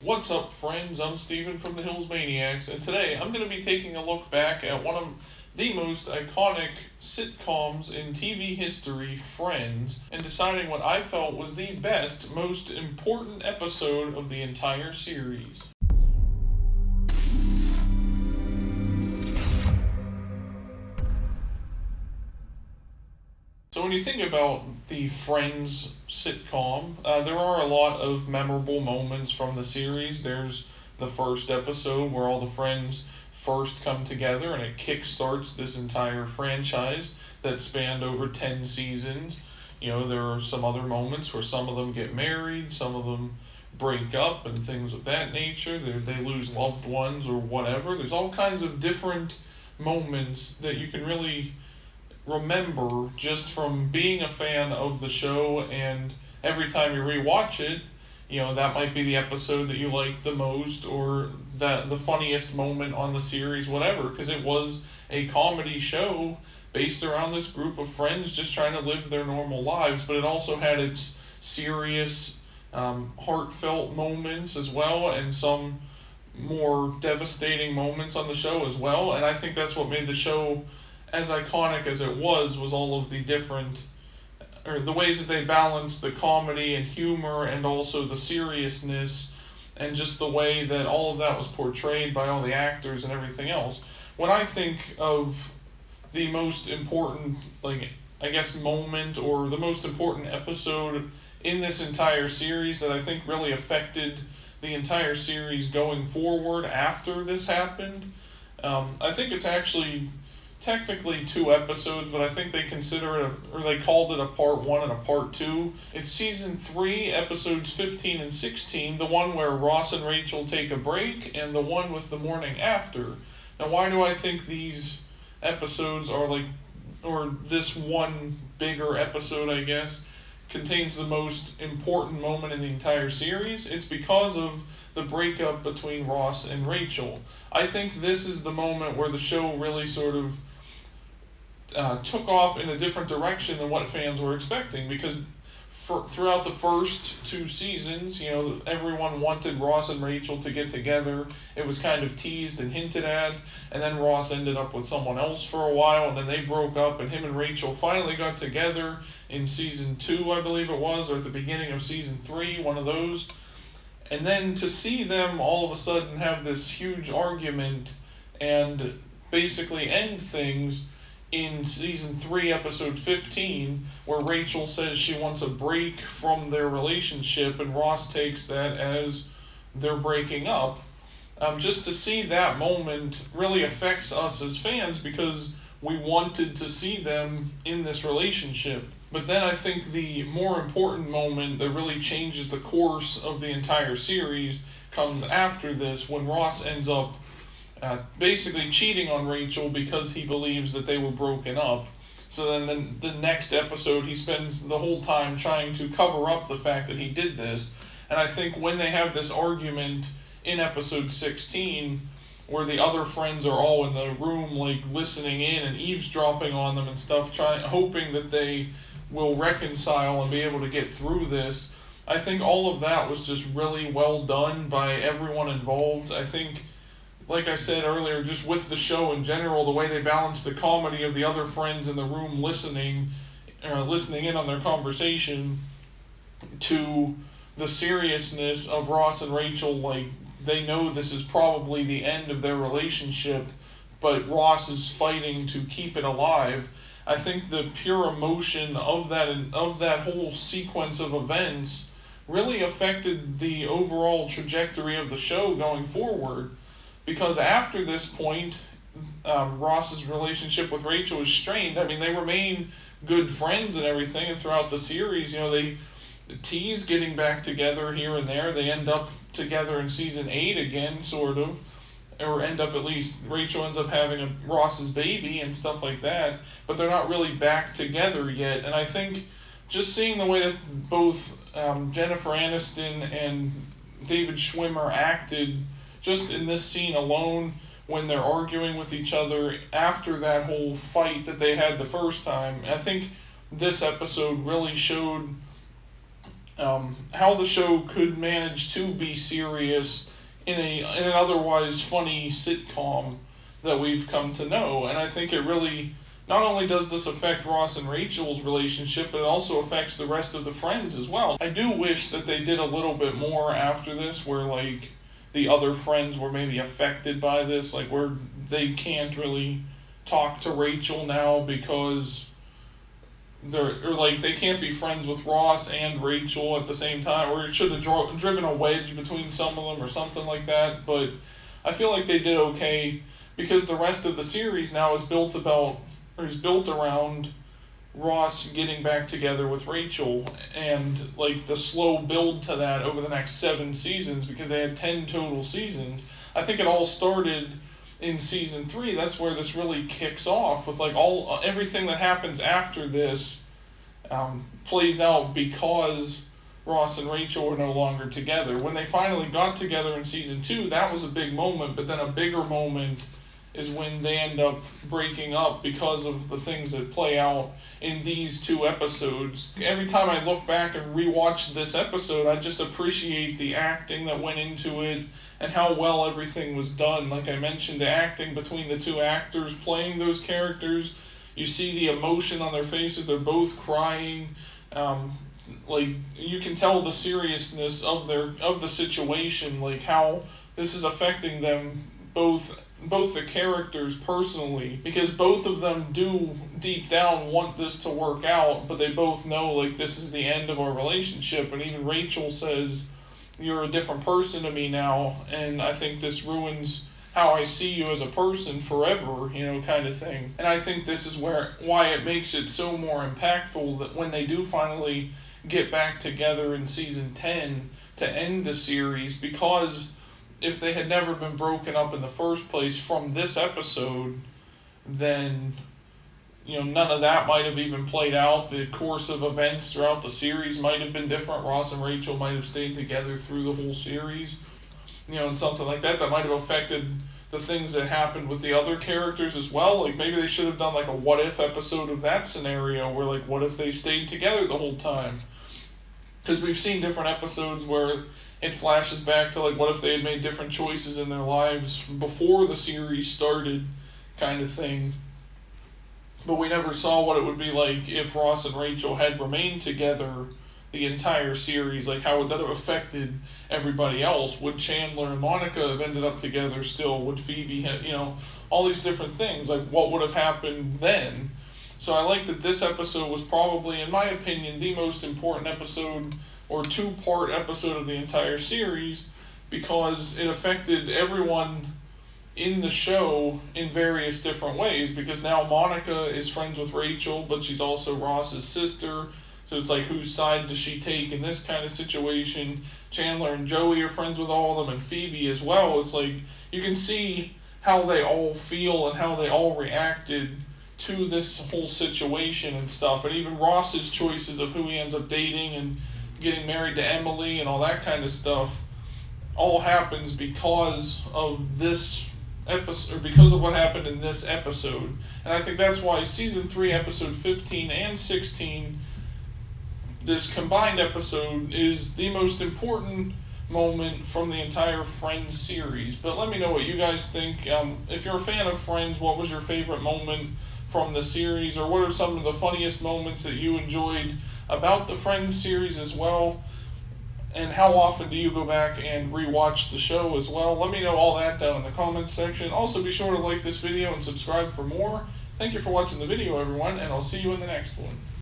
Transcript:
What's up, friends? I'm Steven from the Hills Maniacs, and today I'm going to be taking a look back at one of the most iconic sitcoms in TV history, Friends, and deciding what I felt was the best, most important episode of the entire series. So when you think about the Friends sitcom, there are a lot of memorable moments from the series. There's the first episode where all the friends first come together and it kickstarts this entire franchise that spanned over 10 seasons. You know, there are some other moments where some of them get married, some of them break up, and things of that nature. They lose loved ones or whatever. There's all kinds of different moments that you can really remember just from being a fan of the show, and every time you rewatch it, you know, that might be the episode that you like the most or the funniest moment on the series, whatever, because it was a comedy show based around this group of friends just trying to live their normal lives, but it also had its serious, heartfelt moments as well, and some more devastating moments on the show as well. And I think that's what made the show as iconic as it was all of the different, or the ways that they balanced the comedy and humor and also the seriousness, and just the way that all of that was portrayed by all the actors and everything else. When I think of the most important, like, I guess, moment or the most important episode in this entire series that I think really affected the entire series going forward after this happened, I think it's actually technically two episodes, but I think they consider it, or they called it a part one and a part two. It's season 3, episodes 15 and 16, the one where Ross and Rachel take a break, and the one with the morning after. Now, why do I think these episodes are like, or this one bigger episode, I guess, contains the most important moment in the entire series? It's because of the breakup between Ross and Rachel. I think this is the moment where the show really sort of took off in a different direction than what fans were expecting, because throughout the first 2 seasons, you know, everyone wanted Ross and Rachel to get together. It was kind of teased and hinted at, and then Ross ended up with someone else for a while, and then they broke up, and him and Rachel finally got together in season 2, I believe it was, or at the beginning of season 3, one of those. And then to see them all of a sudden have this huge argument and basically end things in season 3, episode 15, where Rachel says she wants a break from their relationship and Ross takes that as they're breaking up. Just to see that moment really affects us as fans because we wanted to see them in this relationship. But then I think the more important moment that really changes the course of the entire series comes after this, when Ross ends up basically cheating on Rachel because he believes that they were broken up. So then the next episode, he spends the whole time trying to cover up the fact that he did this. And I think when they have this argument in episode 16, where the other friends are all in the room, like, listening in and eavesdropping on them and stuff, hoping that they will reconcile and be able to get through this, I think all of that was just really well done by everyone involved. I think, like I said earlier, just with the show in general, the way they balanced the comedy of the other friends in the room listening in on their conversation, to the seriousness of Ross and Rachel, like, they know this is probably the end of their relationship, but Ross is fighting to keep it alive. I think the pure emotion of that whole sequence of events really affected the overall trajectory of the show going forward. Because after this point, Ross's relationship with Rachel is strained. I mean, they remain good friends and everything, and throughout the series, you know, they tease getting back together here and there. They end up together in season 8 again, sort of, or end up, at least Rachel ends up having Ross's baby and stuff like that, but they're not really back together yet. And I think just seeing the way that both Jennifer Aniston and David Schwimmer acted just in this scene alone, when they're arguing with each other after that whole fight that they had the first time, I think this episode really showed how the show could manage to be serious in an otherwise funny sitcom that we've come to know. And I think it really, not only does this affect Ross and Rachel's relationship, but it also affects the rest of the friends as well. I do wish that they did a little bit more after this, where like the other friends were maybe affected by this, like where they can't really talk to Rachel now because or like they can't be friends with Ross and Rachel at the same time, or it should have driven a wedge between some of them or something like that. But I feel like they did okay because the rest of the series now is built around Ross getting back together with Rachel, and like the slow build to that over the next 7 seasons, because they had 10 total seasons. I think it all started in season 3. That's where this really kicks off with like everything that happens after this plays out because Ross and Rachel are no longer together. When they finally got together in season 2, that was a big moment, but then a bigger moment is when they end up breaking up because of the things that play out in these 2 episodes. Every time I look back and rewatch this episode, I just appreciate the acting that went into it and how well everything was done. Like I mentioned, the acting between the 2 actors playing those characters, you see the emotion on their faces. They're both crying. Like you can tell the seriousness of the situation, like how this is affecting them both the characters personally, because both of them do deep down want this to work out, but they both know like this is the end of our relationship. And even Rachel says, "You're a different person to me now, and I think this ruins how I see you as a person forever," kind of thing. And I think this is why it makes it so more impactful that when they do finally get back together in season 10 to end the series, because if they had never been broken up in the first place from this episode, then none of that might have even played out. The course of events throughout the series might have been different. Ross and Rachel might have stayed together through the whole series, and something like that might have affected the things that happened with the other characters as well. Like maybe they should have done like a what if episode of that scenario, where like what if they stayed together the whole time? Because we've seen different episodes where it flashes back to like what if they had made different choices in their lives before the series started, kind of thing. But we never saw what it would be like if Ross and Rachel had remained together the entire series. Like how would that have affected everybody else? Would Chandler and Monica have ended up together still? Would Phoebe have, all these different things, like what would have happened then? So I like that this episode was probably, in my opinion, the most important episode or 2-part episode of the entire series, because it affected everyone in the show in various different ways. Because now Monica is friends with Rachel, but she's also Ross's sister. So it's like, whose side does she take in this kind of situation? Chandler and Joey are friends with all of them, and Phoebe as well. It's like you can see how they all feel and how they all reacted to this whole situation and stuff. And even Ross's choices of who he ends up dating and getting married to Emily and all that kind of stuff all happens because of this episode, or because of what happened in this episode. And I think that's why season 3, episode 15 and 16, this combined episode, is the most important moment from the entire Friends series. But let me know what you guys think. If you're a fan of Friends, what was your favorite moment from the series, or what are some of the funniest moments that you enjoyed about the Friends series as well? And how often do you go back and rewatch the show as well? Let me know all that down in the comments section. Also, be sure to like this video and subscribe for more. Thank you for watching the video, everyone, and I'll see you in the next one.